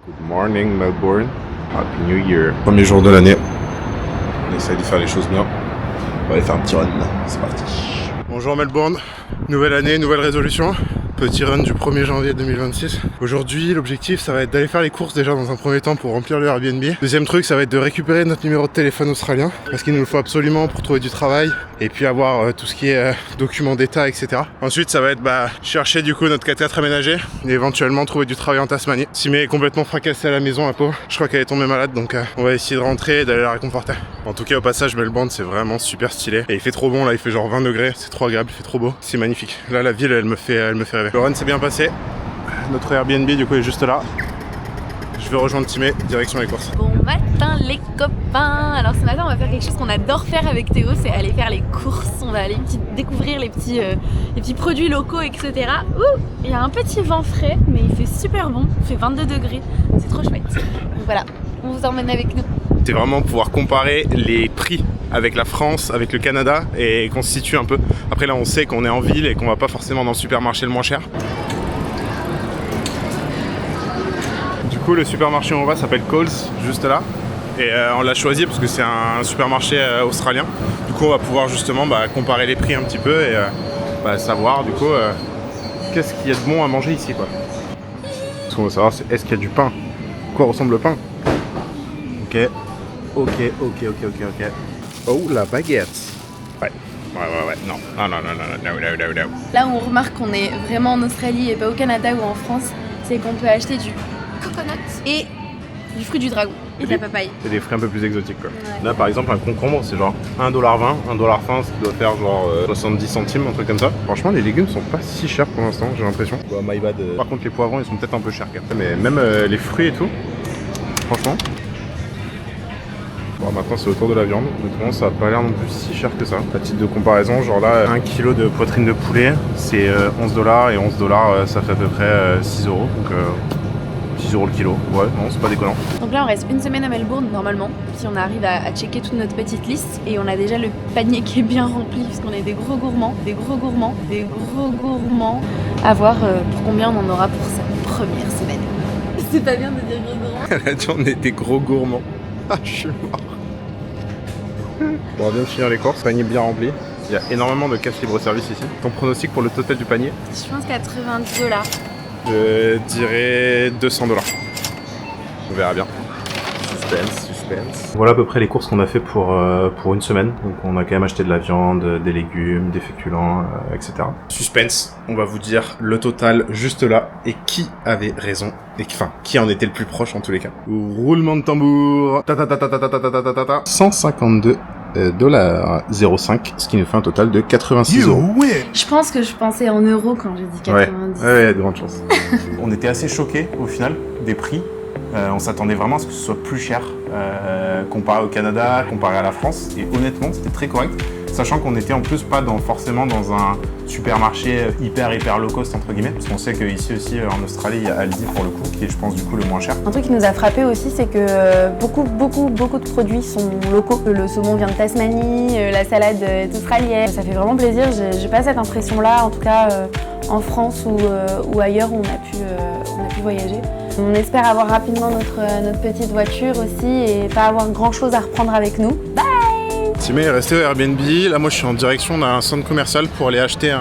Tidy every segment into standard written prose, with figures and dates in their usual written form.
Good morning Melbourne, Happy New Year. Premier jour de l'année, on essaye de faire les choses bien. On va aller faire un petit run, c'est parti. Bonjour Melbourne, nouvelle année, nouvelle résolution. Petit run du 1er janvier 2026. Aujourd'hui, l'objectif, ça va être d'aller faire les courses déjà dans un premier temps pour remplir le Airbnb. Deuxième truc, ça va être de récupérer notre numéro de téléphone australien parce qu'il nous le faut absolument pour trouver du travail et puis avoir tout ce qui est documents d'état, etc. Ensuite, ça va être chercher du coup notre 4x4 aménagé et éventuellement trouver du travail en Tasmanie. Simé est complètement fracassée à la maison, la peau. Je crois qu'elle est tombée malade, donc on va essayer de rentrer et d'aller la réconforter. En tout cas, au passage, Melbourne, c'est vraiment super stylé. Et il fait trop bon là, il fait genre 20 degrés, c'est trop agréable, il fait trop beau. C'est magnifique. Là, la ville, elle me fait rêver. Le run s'est bien passé. Notre Airbnb du coup est juste là. Je vais rejoindre Timé, direction les courses. Bon matin les copains. Alors ce matin on va faire quelque chose qu'on adore faire avec Théo, c'est aller faire les courses. On va aller découvrir les petits produits locaux, etc. Ouh, il y a un petit vent frais, mais il fait super bon. Il fait 22 degrés, c'est trop chouette. Donc voilà, on vous emmène avec nous. C'est vraiment pouvoir comparer les prix avec la France, avec le Canada et qu'on se situe un peu. Après là on sait qu'on est en ville et qu'on va pas forcément dans le supermarché le moins cher. Du coup le supermarché où on va s'appelle Coles, juste là. Et on l'a choisi parce que c'est un supermarché australien. Du coup on va pouvoir justement comparer les prix un petit peu et savoir du coup qu'est-ce qu'il y a de bon à manger ici quoi. Ce qu'on veut savoir c'est est-ce qu'il y a du pain. À quoi ressemble le pain? Ok. Oh, la baguette. Ouais. Non. Là où on remarque qu'on est vraiment en Australie et pas au Canada ou en France, c'est qu'on peut acheter du coconut et du fruit du dragon et de la papaye. C'est des fruits un peu plus exotiques quoi. Ouais. Là par exemple un concombre c'est genre 1,20$, 1,20$, ce qui doit faire genre 70 centimes, un truc comme ça. Franchement les légumes sont pas si chers pour l'instant, j'ai l'impression. My bad. Par contre les poivrons ils sont peut-être un peu chers. Mais même les fruits et tout, franchement. Bon, maintenant c'est au tour de la viande, honnêtement ça a pas l'air non plus si cher que ça. À titre de comparaison, genre là 1 kg de poitrine de poulet c'est 11$ et 11$ ça fait à peu près 6€. Donc 6€ le kilo, ouais non c'est pas déconnant. Donc là on reste une semaine à Melbourne normalement, si on arrive à checker toute notre petite liste et on a déjà le panier qui est bien rempli puisqu'on est des gros gourmands. À voir pour combien on en aura pour sa première semaine. C'est pas bien de dire gros gourmand. Elle a dit on est des gros gourmands. Ah je suis mort. Bon on vient de finir les courses, panier bien rempli. Il y a énormément de cash libre-service ici. Ton pronostic pour le total du panier? Je pense 90$. Je dirais 200$. On verra bien. Suspense. Voilà à peu près les courses qu'on a fait pour une semaine. Donc on a quand même acheté de la viande, des légumes, des féculents, etc. Suspense, on va vous dire le total juste là et qui avait raison. Enfin, qui en était le plus proche en tous les cas. Roulement de tambour. 152 $0,5, ce qui nous fait un total de 86€. Je pense que je pensais en euros quand j'ai dit 90. Ouais, de grandes chances. On était assez choqués au final des prix. On s'attendait vraiment à ce que ce soit plus cher comparé au Canada, comparé à la France. Et honnêtement, c'était très correct. Sachant qu'on était en plus pas forcément dans un supermarché hyper low cost entre guillemets. Parce qu'on sait qu'ici aussi en Australie, il y a Aldi pour le coup, qui est je pense du coup le moins cher. Un truc qui nous a frappé aussi, c'est que beaucoup de produits sont locaux. Le saumon vient de Tasmanie, la salade est australienne. Ça fait vraiment plaisir, j'ai pas cette impression-là, en tout cas en France ou ailleurs où on a pu voyager. On espère avoir rapidement notre petite voiture aussi et pas avoir grand chose à reprendre avec nous. Bye! Timé est resté au Airbnb. Là, moi, je suis en direction d'un centre commercial pour aller acheter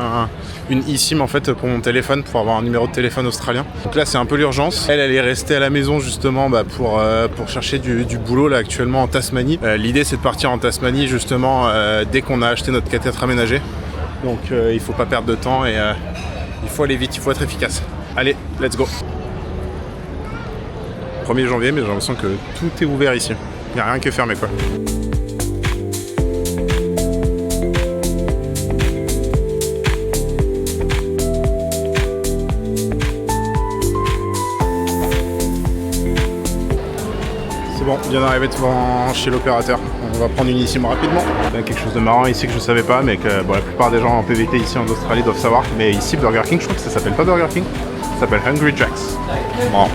une eSIM en fait pour mon téléphone, pour avoir un numéro de téléphone australien. Donc là, c'est un peu l'urgence. Elle est restée à la maison justement pour chercher du boulot là actuellement en Tasmanie. L'idée, c'est de partir en Tasmanie justement dès qu'on a acheté notre 4x4 aménagé. Donc, il faut pas perdre de temps et il faut aller vite, il faut être efficace. Allez, let's go. 1er janvier, mais j'ai l'impression que tout est ouvert ici. Il n'y a rien qui est fermé quoi. C'est bon, on vient d'arriver devant chez l'opérateur. On va prendre une eSIM rapidement. Il y a quelque chose de marrant ici que je savais pas, mais que la plupart des gens en PVT ici en Australie doivent savoir. Mais ici, Burger King, je crois que ça s'appelle pas Burger King, ça s'appelle Hungry Jack's. Bon.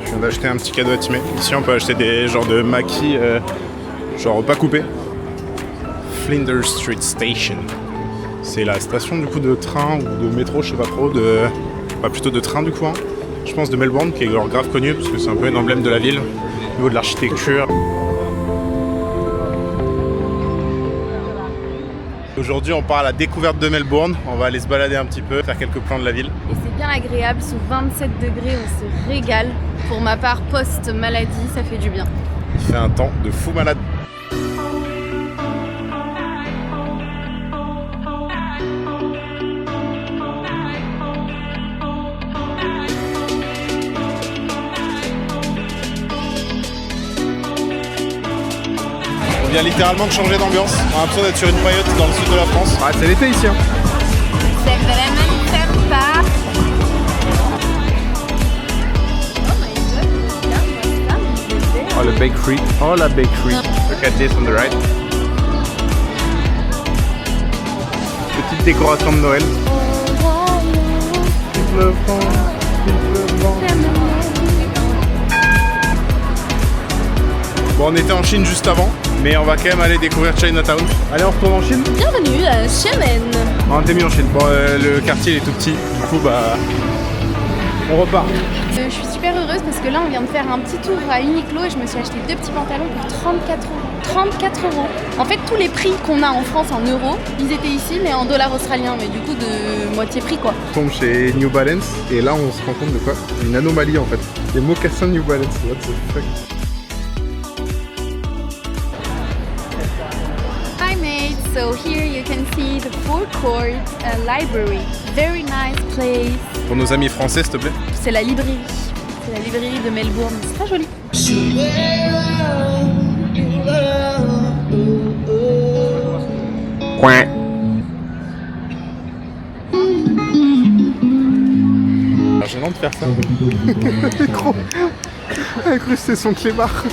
Je viens d'acheter un petit cadeau à Timé. Ici, on peut acheter des genres de maquis, genre pas coupés. Flinders Street Station. C'est la station du coup de train ou de métro, je sais pas trop, plutôt de train du coup. Hein. je pense, de Melbourne, qui est genre grave connu parce que c'est un peu un emblème de la ville au niveau de l'architecture. Aujourd'hui, on part à la découverte de Melbourne. On va aller se balader un petit peu, faire quelques plans de la ville. Et c'est bien agréable, sous 27 degrés, on se régale. Pour ma part, post-maladie, ça fait du bien. Il fait un temps de fou malade. On vient littéralement de changer d'ambiance. On a l'impression d'être sur une paillote dans le sud de la France. Ah, c'est l'été ici. Hein. C'est vraiment sympa. Oh, le bakery. Oh, la bakery. Look at this on the right. Petite décoration de Noël. Vive le vent, vive le vent. Bon, on était en Chine juste avant, mais on va quand même aller découvrir Chinatown. Allez, on retourne en Chine. Bienvenue à Xiamen. On était mis en Chine. Bon, le quartier il est tout petit, du coup, bah, on repart. Je suis super heureuse parce que là, on vient de faire un petit tour à Uniqlo et je me suis acheté 2 petits pantalons pour 34 €. 34 €. En fait, tous les prix qu'on a en France en euros, ils étaient ici, mais en dollars australiens, mais du coup de moitié prix quoi. On tombe chez New Balance et là, on se rend compte de quoi? Une anomalie en fait. Les mocassins New Balance. What the fuck? Hi mate, so here you can see the food court, a library. Very nice place. Pour nos amis français, s'il te plaît. C'est la librairie. C'est la librairie de Melbourne. C'est très joli. Ouais. C'est gênant de faire ça. Gros. Incrusté son clébard.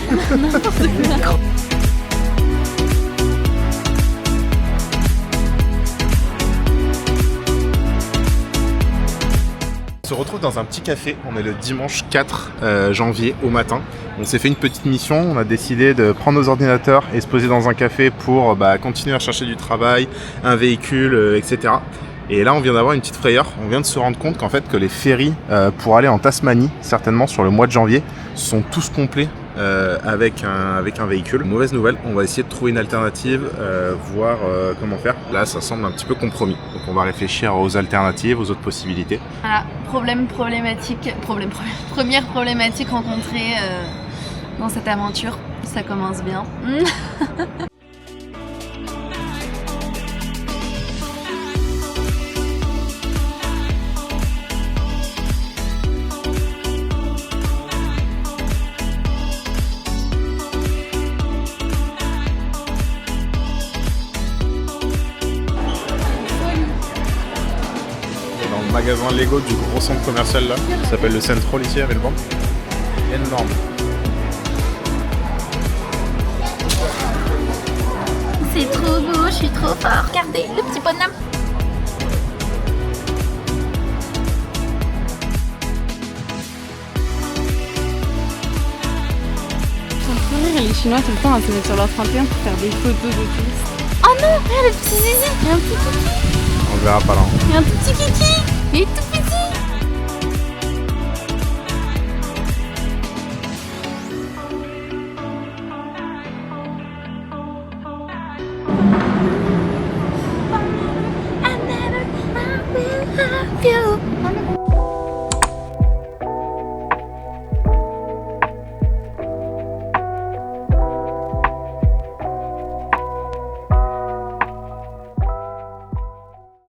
On se retrouve dans un petit café, on est le dimanche 4 janvier au matin. On s'est fait une petite mission, on a décidé de prendre nos ordinateurs et se poser dans un café pour continuer à chercher du travail, un véhicule, etc. Et là on vient d'avoir une petite frayeur, on vient de se rendre compte qu'en fait que les ferries pour aller en Tasmanie, certainement sur le mois de janvier, sont tous complets avec un véhicule. Mauvaise nouvelle, on va essayer de trouver une alternative, voir comment faire. Là ça semble un petit peu compromis, donc on va réfléchir aux alternatives, aux autres possibilités. Voilà, première problématique rencontrée dans cette aventure. Ça commence bien. Magasin Lego du gros centre commercial là, qui s'appelle le Central ici à Melbourne. Énorme. C'est trop beau, je suis trop fort. Regardez le petit bonhomme. Les Chinois tout le temps à se mettre sur leur 31 pour faire des photos de touristes. Oh non, regarde le petit zizi, il y a un petit kiki. On le verra pas là. Il y a un petit kiki, il est tout petit.